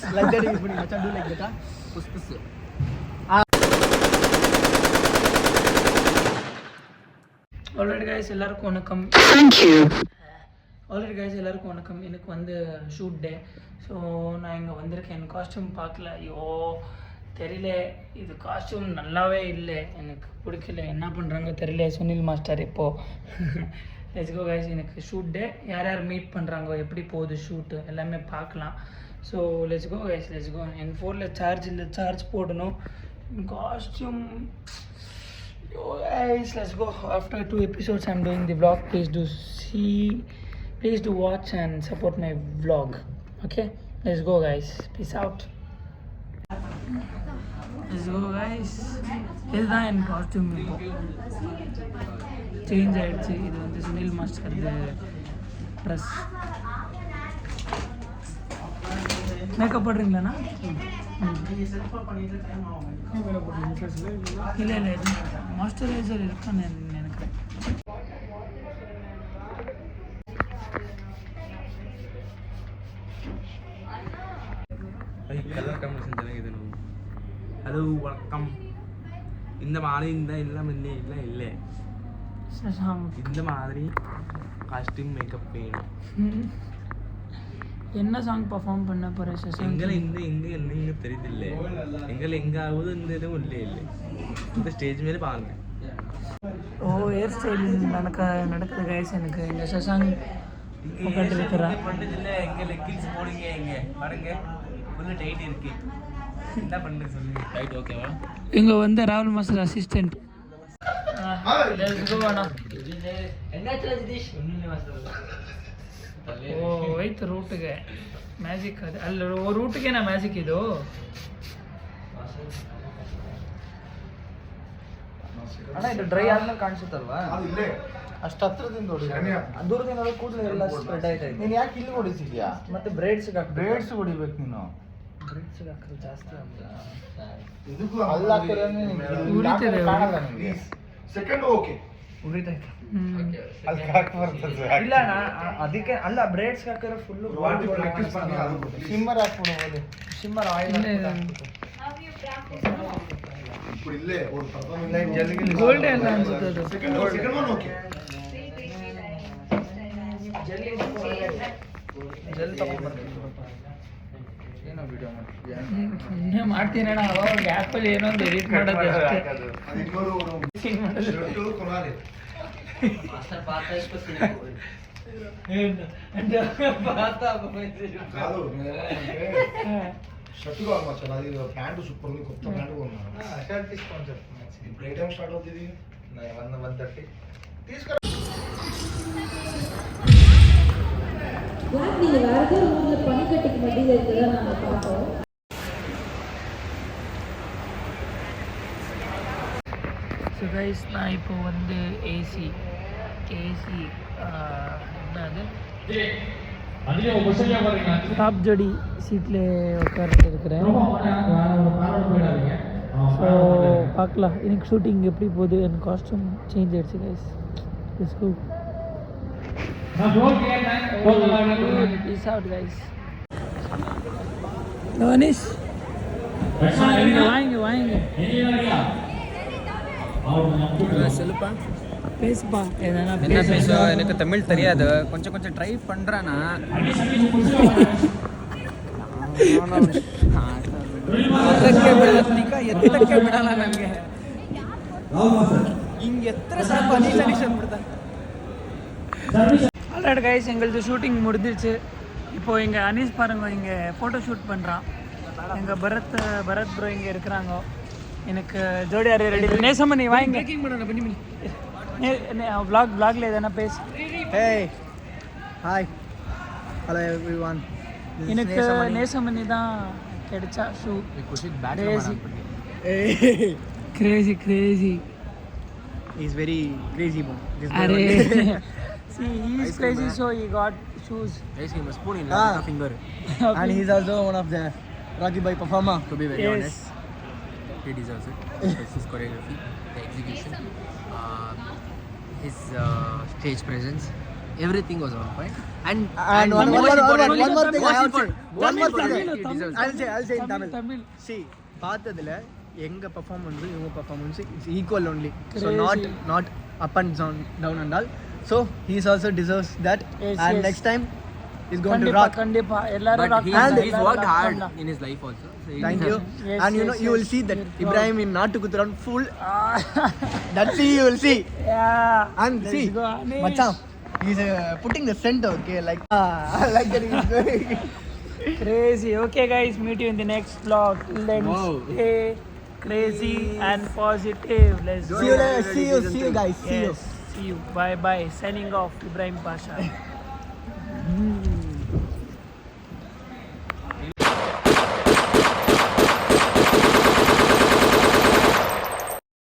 Like that is funny. Macha do like that. Push. Alright guys, எல்லாருக்கும் வணக்கம். Thank you. Alright guys, எல்லாருக்கும் வணக்கம். எனக்கு வந்து ஷூட் டே. ஸோ நான் இங்கே வந்திருக்கேன். என் காஸ்டியூம் பார்க்கல. ஐயோ தெரியல, இது காஸ்டியூம் நல்லாவே இல்லை, எனக்கு பிடிக்கல. என்ன பண்ணுறாங்க தெரியல சுனில் மாஸ்டர். இப்போது லெட்ஸ் கோ கைஸ். எனக்கு ஷூட் டே. யார் யார் மீட் பண்ணுறாங்க, எப்படி போகுது ஷூட்டு எல்லாமே பார்க்கலாம். So let's go guys, let's go. என் ஃபோனில் சார்ஜ் இல்லை, சார்ஜ் போடணும். Costume guys, let's go. After 2 episodes I'm doing the vlog. Please do watch and support my vlog. Okay, let's go guys. Peace out. Let's go guys. இதுதான் என் costume. இப்போ change ஆகிடுச்சு. இது வந்து Sunil master dress. Makeup போடுறீங்களாண்ணா? இல்லை இல்லை, moisturiser இருக்கான்னு நினைக்கிறேன். Hello வணக்கம். இந்த மாதிரி இல்லை இந்த மாதிரி காஸ்டியூம் மேக்கப் வேணும். என்ன சாங் பர்ஃபார்ம் பண்ண போகிற சசி? எங்களை எங்கே தெரியுதில்லை, எங்களை எங்காவது இந்த இதுவும் இல்லை இந்த ஸ்டேஜ் மேலே பாருங்க. ஓ, ஹேர் ஸ்டைல் நடக்குது கைஸ். எனக்கு இந்த சசாங் உட்காந்துருக்கிறேன். எங்கே லெக்கின்ஸ் போடுங்க, எங்கே பாருங்க ஃபுல்லு டைட் இருக்கு. என்ன பண்ணுறது சொல்லுங்க. டைட் ஓகேவா? இங்கே வந்து ராகுல் மாஸ்டர் அசிஸ்டன்ட். ಓ ಹೋಯ್ತು ರೂಟ್ಗೆ ಮ್ಯಾಜಿಕ್. ಅದು ಅಲ್ಲ, ರೂಟ್ಗೆ ನಾ ಮ್ಯಾಜಿಕ್ ಇದು. ಅಣ್ಣ ಇದು ಡ್ರೈ ಆದ್ಮೇಲೆ ಕಾಣಿಸುತ್ತಲ್ವಾ? ಅಷ್ಟು ಹತ್ರದಿಂದ ನೋಡಿ, ದೂರದಿಂದ ಕೂದಲು ಎಲ್ಲ ಸ್ಪ್ರೆಡ್ ಆಯ್ತಾ ಇದೆ. ನೀನು ಯಾಕೆ ಇಲ್ಲಿ ಹೊಡಿಸಿದ್ಯಾ? ಮತ್ತೆ ಬ್ರೇಡ್ಸ್ ಹೊಡಿಬೇಕು ನೀನು. ಬ್ರೇಡ್ಸ್ ಹಾಕಿದ್ರೆ ಜಾಸ್ತಿ ಸೆಕೆಂಡ್ ಓಕೆ ಉರಿತೈತೆ. ಇಲ್ಲ ಅಣ್ಣ, ಅದಕ್ಕೆ ಅಲ್ಲ, ಬ್ರೇಡ್ಸ್ ಹಾಕಿದ್ರೆ ಫುಲ್ಲು ಶಿಮ್ಮರ್ ಹಾಕ್ಬಿಡು. ಶಿಮ್ಮರ್ ಆಯಿಲ್ ಗೋಲ್ಡ್ ಎಲ್ಲ ಅನ್ಸುತ್ತೆ ಅದು. ಜೆಲ್ ತಗೊಂಡ್ಬರ್ತೀನಿ. ಏನೋ ವಿಡಿಯೋ ಮಾಡ್ತೀನಿ ಮಾಡ್ತೀನಿ ಅಣ್ಣ. ಅವಾಗ ಗ್ಯಾಪಲ್ಲಿ ಏನೋ ಒಂದು ಎಡಿಟ್ ಮಾಡೋದು ಅಷ್ಟೇ. షర్ట్ కావాలి మచ్చా, అది ప్యాంటు సూపర్ ఉంది, కొత్త ప్యాంటు కొన్నాను. షర్ట్ తీసుకోని చెప్తున్నా. ఇప్పుడు ఏ టైం స్టార్ట్ అవుతుంది? 1:30 తీసుకురా. நீங்கள் வேறு ஏதோ ஊரில் பனிக்கட்டிக்கு மத்தியில் இருக்கிறத நாங்கள் பார்த்தோம். ஸோ கைஸ், நான் இப்போ வந்து ஏசி டாப் ஜோடி சீட்டில் உட்கார்ந்து இருக்கிறேன். ஸோ பார்க்கலாம் இன்னைக்கு ஷூட்டிங் எப்படி போகுது. என் காஸ்டியூம் சேஞ்ச் ஆகிடுச்சு guys. Let's go. Peace out guys. Donish வாங்க சொல்லுப்பா. பேசுப்பா. என்ன பேச? எனக்கு தமிழ் தெரியாது, கொஞ்சம் ட்ரை பண்ணுறேன்னா. ಎತ್ತಕ್ಕೆ ಬಿಡಲ್ಲ ನನಗೆ. ಹಿಂಗೆ ಎತ್ತರ ಸ್ವಲ್ಪ ಅನಿಷನ್ ಬಿಡ್ತಾರೆ. ஆல்ரைட் கைஸ், எங்களது ஷூட்டிங் முடிஞ்சிருச்சு. இப்போது இங்கே அனீஸ் பாருங்க, இங்கே ஃபோட்டோ ஷூட் பண்ணுறான். எங்கள் பரத் ப்ரோ இங்கே இருக்கிறாங்க. எனக்கு ஜோடியார் ரெடி. நேசமணி வாங்க vlogல எதனா பேசு. Hey, hi, hello everyone. எனக்கு நேசமணி தான் கிடைச்சா shoe. crazy. He's very crazy man. See, he is crazy, so he got shoes. Ice cream, a spoon in a finger. And he's also one of the Rocky Boy performer, to be very honest. He deserves it. His choreography, the execution, his stage presence, everything was on point. And one more thing I have to say. One more thing. Tamil, I'll say in Tamil, Tamil. Tamil. See, பார்த்ததுல எங்க performance இவங்க performance it's equal only. So Crazy. not up and down and all. So he also deserves that. Yes, And yes. next time he's going to கண்டிப்பா rock. கண்டிப்பா எல்லாரும் but rock he's பண்ணலாம், worked எல்லாரும் rock hard பண்ணலாம். in his life also. So he Thank you. deserves- Yes, And you know yes, you will yes. see that We're proud. Ibrahim in Natukutran full. Ah, That's see you will see. yeah. And Let's see, go, Anish. Macham, he's putting the scent, okay, like like that he's doing. Crazy. Okay, guys, meet you in the next vlog. Till then, Wow. stay crazy and positive. Let's go. See you later. See you guys. See you. Yes, see you. Bye bye. Signing off, Ibrahim Pasha.